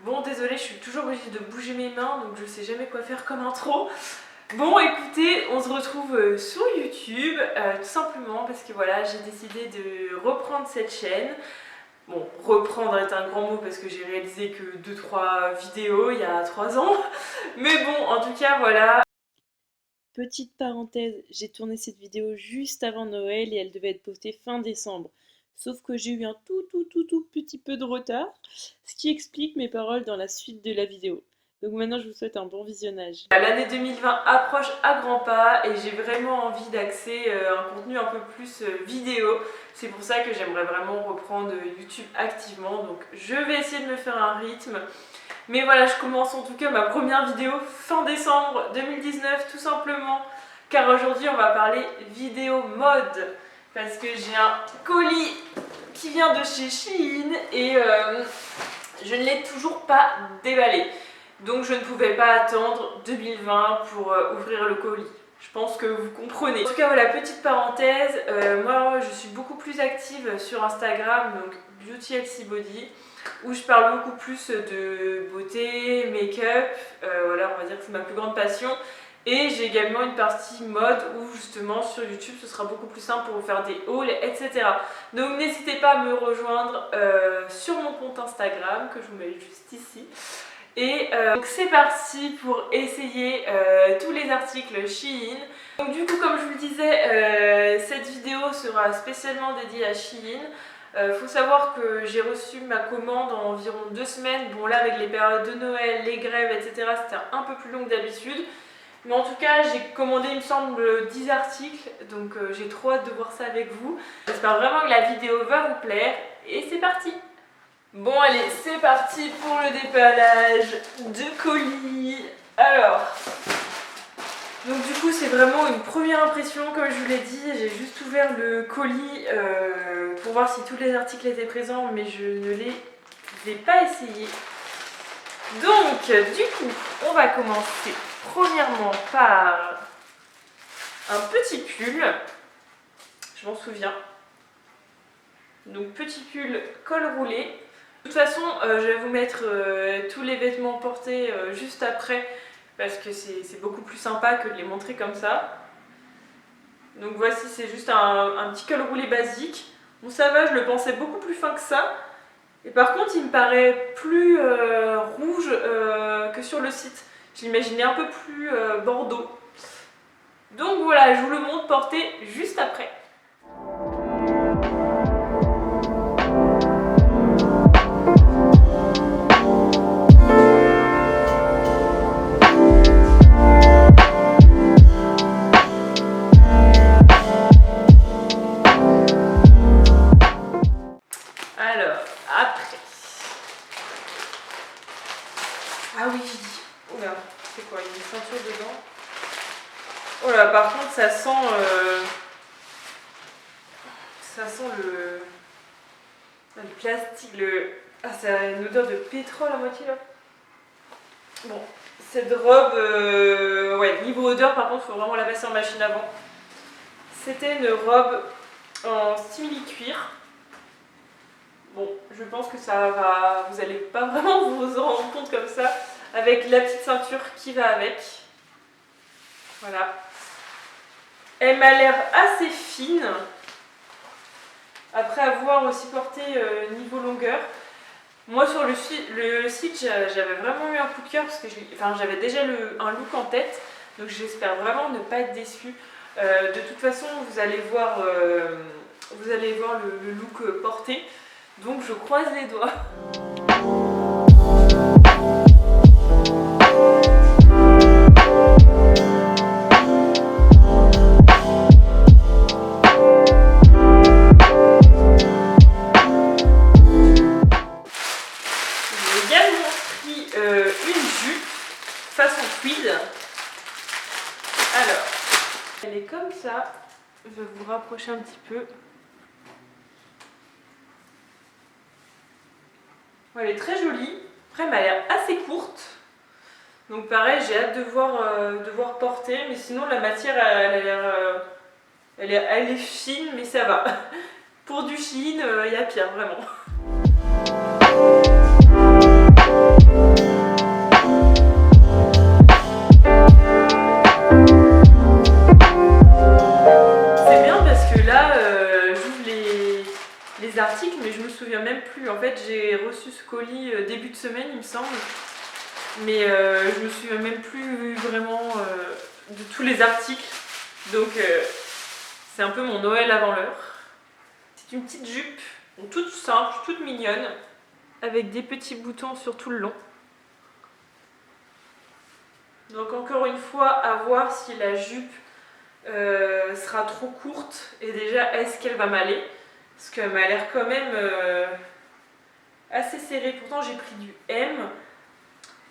Bon, désolée, je suis toujours obligée de bouger mes mains, donc je sais jamais quoi faire comme intro. Bon, écoutez, on se retrouve sur YouTube, tout simplement parce que voilà, j'ai décidé de reprendre cette chaîne. Bon, reprendre est un grand mot parce que j'ai réalisé que 2-3 vidéos il y a 3 ans. Mais bon, en tout cas, voilà. Petite parenthèse, j'ai tourné cette vidéo juste avant Noël et elle devait être postée fin décembre. Sauf que j'ai eu un tout petit peu de retard, ce qui explique mes paroles dans la suite de la vidéo. Donc maintenant je vous souhaite un bon visionnage. L'année 2020 approche à grands pas et j'ai vraiment envie d'axer un contenu un peu plus vidéo. C'est pour ça que j'aimerais vraiment reprendre YouTube activement. Donc je vais essayer de me faire un rythme. Mais voilà, je commence en tout cas ma première vidéo fin décembre 2019 tout simplement. Car aujourd'hui on va parler vidéo mode. Parce que j'ai un colis qui vient de chez Shein et je ne l'ai toujours pas déballé. Donc je ne pouvais pas attendre 2020 pour ouvrir le colis. Je pense que vous comprenez. En tout cas, voilà, petite parenthèse, moi je suis beaucoup plus active sur Instagram, donc Beauty Healthy Body, où je parle beaucoup plus de beauté, make-up, voilà, on va dire que c'est ma plus grande passion. Et j'ai également une partie mode où justement sur YouTube ce sera beaucoup plus simple pour vous faire des hauls, etc. Donc n'hésitez pas à me rejoindre sur mon compte Instagram que je vous mets juste ici. Et donc c'est parti pour essayer tous les articles Shein. Donc du coup, comme je vous le disais, cette vidéo sera spécialement dédiée à Shein. Faut savoir que j'ai reçu ma commande en environ 2 semaines. Bon là avec les périodes de Noël, les grèves, etc. c'était un peu plus long que d'habitude. Mais en tout cas, j'ai commandé, il me semble, 10 articles, donc j'ai trop hâte de voir ça avec vous. J'espère vraiment que la vidéo va vous plaire, et c'est parti! Bon allez, c'est parti pour le déballage de colis. Alors, donc du coup c'est vraiment une première impression, comme je vous l'ai dit, j'ai juste ouvert le colis pour voir si tous les articles étaient présents, mais je ne les ai pas essayés. Donc, du coup, on va commencer premièrement par un petit pull. Je m'en souviens. Donc, petit pull col roulé. De toute façon, je vais vous mettre tous les vêtements portés juste après parce que c'est beaucoup plus sympa que de les montrer comme ça. Donc, voici, c'est juste un petit col roulé basique. Bon, ça va, je le pensais beaucoup plus fin que ça. Et par contre, il me paraît plus rouge que sur le site. Je l'imaginais un peu plus bordeaux. Donc voilà, je vous le montre porté juste après. Alors, après. Ah oui, j'ai dit. Oula, c'est quoi? Il y a une ceinture dedans. Oh là, par contre, ça sent le plastique, Ah, ça a une odeur de pétrole à moitié là. Bon, cette robe, ouais, niveau odeur, par contre, il faut vraiment la passer en machine avant. C'était une robe en simili-cuir. Bon, je pense que ça va, vous allez pas vraiment vous en rendre compte comme ça, avec la petite ceinture qui va avec. Voilà. Elle m'a l'air assez fine. Après avoir aussi porté niveau longueur. Moi sur le site, j'avais vraiment eu un coup de cœur parce que j'avais déjà un look en tête. Donc j'espère vraiment ne pas être déçue. De toute façon, vous allez voir le look porté. Donc je croise les doigts. J'ai également pris une jupe façon tweed. Alors, elle est comme ça. Je vais vous rapprocher un petit peu. Elle est très jolie. Après, elle m'a l'air assez courte. Donc pareil, j'ai hâte de voir porter. Mais sinon, la matière, elle a l'air... elle est fine, mais ça va. Pour du Shein, il y a pire, vraiment. reçu ce colis début de semaine, il me semble. Mais je me souviens même plus vraiment de tous les articles. Donc c'est un peu mon Noël avant l'heure. C'est une petite jupe, toute simple, toute mignonne, avec des petits boutons sur tout le long. Donc encore une fois, à voir si la jupe sera trop courte et déjà est-ce qu'elle va m'aller, parce qu'elle m'a l'air quand même assez serrée. Pourtant j'ai pris du M,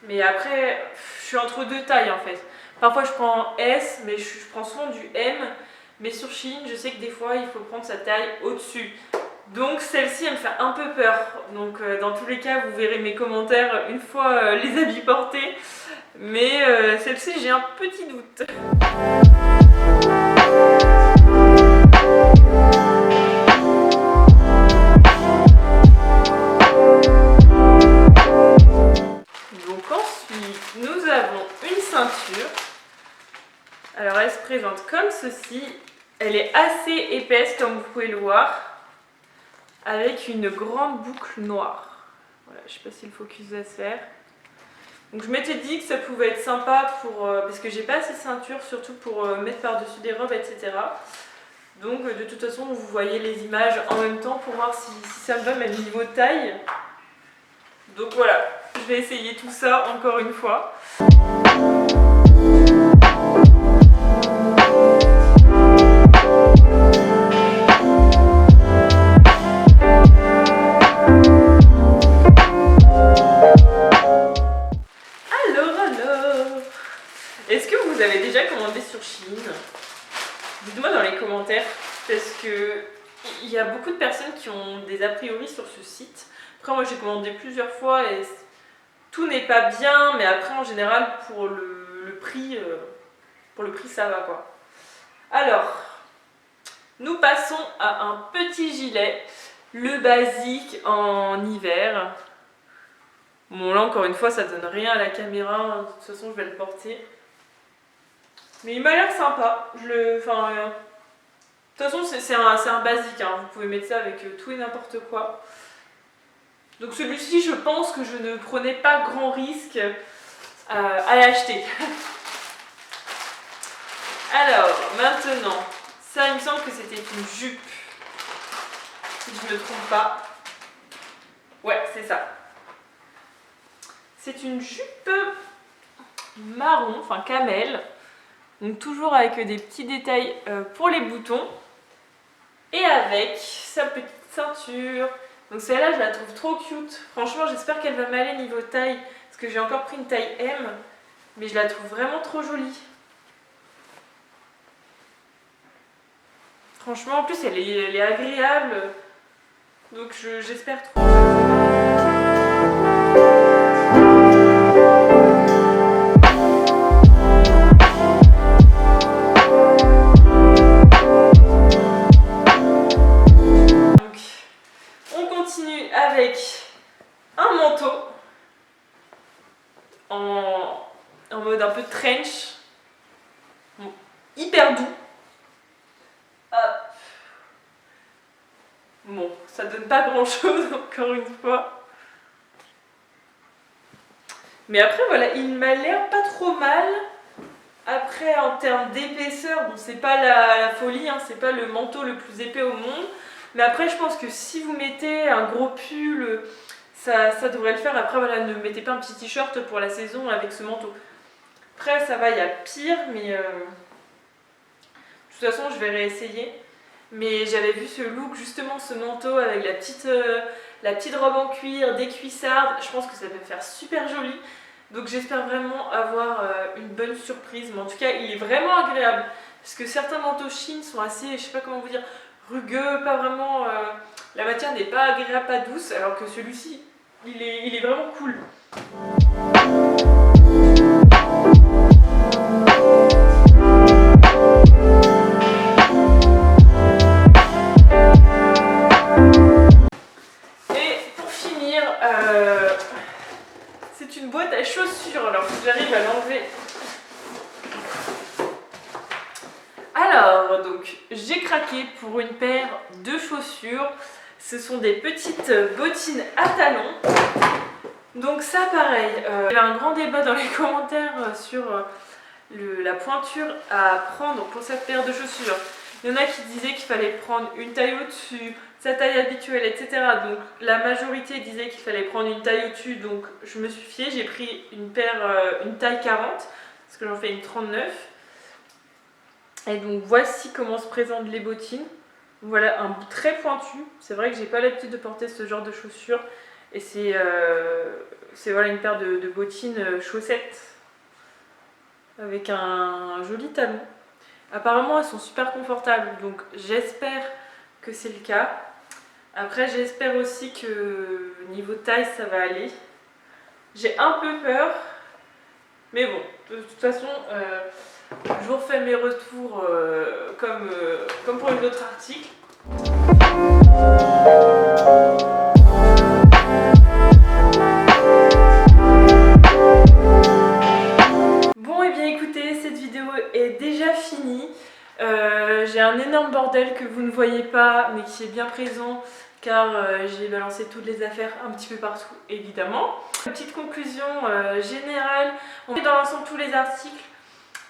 mais après je suis entre deux tailles en fait. Parfois je prends S, mais je prends souvent du M, mais sur Shein je sais que des fois il faut prendre sa taille au-dessus. Donc celle-ci elle me fait un peu peur. Donc dans tous les cas vous verrez mes commentaires une fois les habits portés. Mais celle-ci j'ai un petit doute. Donc ensuite nous avons une ceinture. Alors elle se présente comme ceci. Elle est assez épaisse comme vous pouvez le voir, avec une grande boucle noire. Voilà, je sais pas si le focus va se faire. Donc je m'étais dit que ça pouvait être sympa pour, parce que j'ai pas assez de ceinture, surtout pour mettre par-dessus des robes, etc. Donc de toute façon vous voyez les images en même temps pour voir si ça me va même niveau de taille. Donc voilà, je vais essayer tout ça encore une fois. Est-ce que vous avez déjà commandé sur Shein? Dites-moi dans les commentaires, parce que il y a beaucoup de personnes qui ont des a priori sur ce site. Après moi j'ai commandé plusieurs fois et tout n'est pas bien, mais après en général pour le prix ça va quoi. Alors, nous passons à un petit gilet, le basique en hiver. Bon là encore une fois ça donne rien à la caméra, de toute façon je vais le porter. Mais il m'a l'air sympa. De toute façon, c'est un basique. Hein. Vous pouvez mettre ça avec tout et n'importe quoi. Donc celui-ci, je pense que je ne prenais pas grand risque à l'acheter. Alors, maintenant, ça, il me semble que c'était une jupe. Si je ne me trompe pas. Ouais, c'est ça. C'est une jupe marron, enfin camel. Donc toujours avec des petits détails pour les boutons. Et avec sa petite ceinture. Donc celle-là je la trouve trop cute. Franchement j'espère qu'elle va m'aller niveau taille. Parce que j'ai encore pris une taille M. Mais je la trouve vraiment trop jolie. Franchement en plus elle est agréable. Donc j'espère trop. Avec un manteau en mode un peu trench, bon, hyper doux. Hop. Bon, ça donne pas grand chose encore une fois. Mais après voilà, il m'a l'air pas trop mal. Après en termes d'épaisseur, bon c'est pas la folie, hein, c'est pas le manteau le plus épais au monde. Mais après je pense que si vous mettez un gros pull, ça devrait le faire. Après voilà, ne mettez pas un petit t-shirt pour la saison avec ce manteau. Après ça va, il y a pire, mais de toute façon je vais réessayer. Mais j'avais vu ce look, justement ce manteau avec la petite robe en cuir, des cuissardes. Je pense que ça va me faire super joli. Donc j'espère vraiment avoir une bonne surprise. Mais en tout cas il est vraiment agréable. Parce que certains manteaux Shein sont assez, je sais pas comment vous dire, rugueux, pas vraiment... la matière n'est pas agréable, pas douce, alors que celui-ci, il est vraiment cool. Et pour finir, c'est une boîte à chaussures. Alors si j'arrive à l'enlever... Alors, donc, j'ai craqué pour une paire de chaussures. Ce sont des petites bottines à talons. Donc ça pareil, il y avait un grand débat dans les commentaires sur la pointure à prendre pour cette paire de chaussures. Il y en a qui disaient qu'il fallait prendre une taille au-dessus, sa taille habituelle, etc. Donc la majorité disait qu'il fallait prendre une taille au-dessus, donc je me suis fiée, j'ai pris une taille 40, parce que j'en fais une 39. Et donc voici comment se présentent les bottines. Voilà, un bout très pointu. C'est vrai que j'ai pas l'habitude de porter ce genre de chaussures. Et c'est voilà, une paire de bottines chaussettes avec un joli talon. Apparemment elles sont super confortables, donc j'espère que c'est le cas. Après j'espère aussi que niveau taille ça va aller. J'ai un peu peur, mais bon, de toute façon je vous refais mes retours comme pour les autres articles. Bon, et bien écoutez, cette vidéo est déjà finie. J'ai un énorme bordel que vous ne voyez pas, mais qui est bien présent, car j'ai balancé toutes les affaires un petit peu partout, évidemment. Petite conclusion générale, on fait dans l'ensemble tous les articles.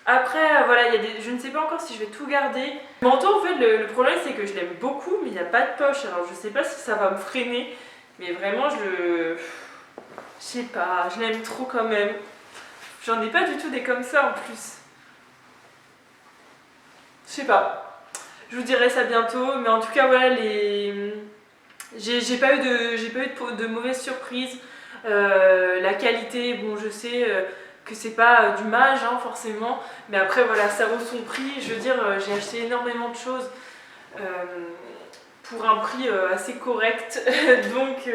Après, voilà, je ne sais pas encore si je vais tout garder. Le manteau, en fait, le problème, c'est que je l'aime beaucoup, mais il n'y a pas de poche. Alors, je ne sais pas si ça va me freiner, mais vraiment, je sais pas, je l'aime trop quand même. J'en ai pas du tout des comme ça en plus. Je sais pas. Je vous dirai ça bientôt, mais en tout cas, voilà, j'ai pas eu de mauvaises surprises. La qualité, bon, je sais que c'est pas du mage hein, forcément, mais après voilà, ça vaut son prix. Je veux dire, j'ai acheté énormément de choses pour un prix assez correct. donc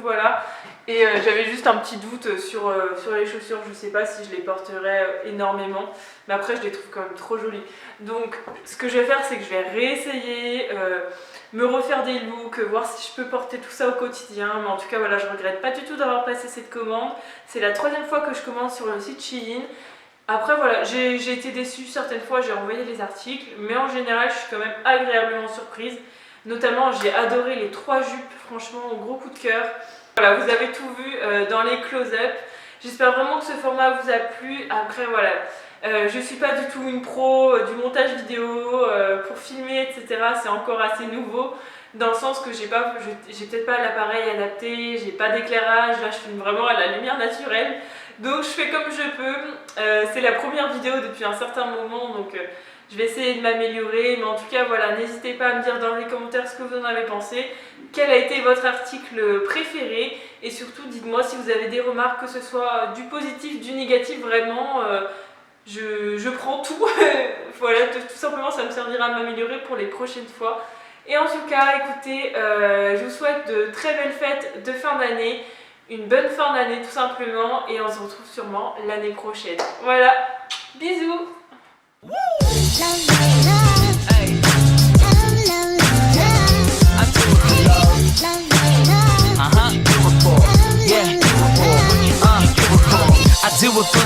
voilà. Et j'avais juste un petit doute sur les chaussures, je sais pas si je les porterais énormément, mais après je les trouve quand même trop jolies. Donc ce que je vais faire, c'est que je vais réessayer, me refaire des looks, voir si je peux porter tout ça au quotidien. Mais en tout cas voilà, je regrette pas du tout d'avoir passé cette commande. C'est la 3e fois que je commande sur le site Shein. Après voilà, j'ai été déçue certaines fois, j'ai envoyé les articles, mais en général je suis quand même agréablement surprise. Notamment j'ai adoré les 3 jupes, franchement gros coup de cœur. Voilà, vous avez tout vu dans les close-up. J'espère vraiment que ce format vous a plu. Après voilà, je suis pas du tout une pro du montage vidéo pour filmer, etc. C'est encore assez nouveau dans le sens que j'ai peut-être pas l'appareil adapté, j'ai pas d'éclairage. Là, je filme vraiment à la lumière naturelle. Donc je fais comme je peux. C'est la première vidéo depuis un certain moment, donc je vais essayer de m'améliorer. Mais en tout cas, voilà, n'hésitez pas à me dire dans les commentaires ce que vous en avez pensé. Quel a été votre article préféré? Et surtout, dites-moi si vous avez des remarques, que ce soit du positif, du négatif, vraiment. Je prends tout. Voilà, tout simplement, ça me servira à m'améliorer pour les prochaines fois. Et en tout cas, écoutez, je vous souhaite de très belles fêtes de fin d'année. Une bonne fin d'année tout simplement. Et on se retrouve sûrement l'année prochaine. Voilà, bisous. I do it for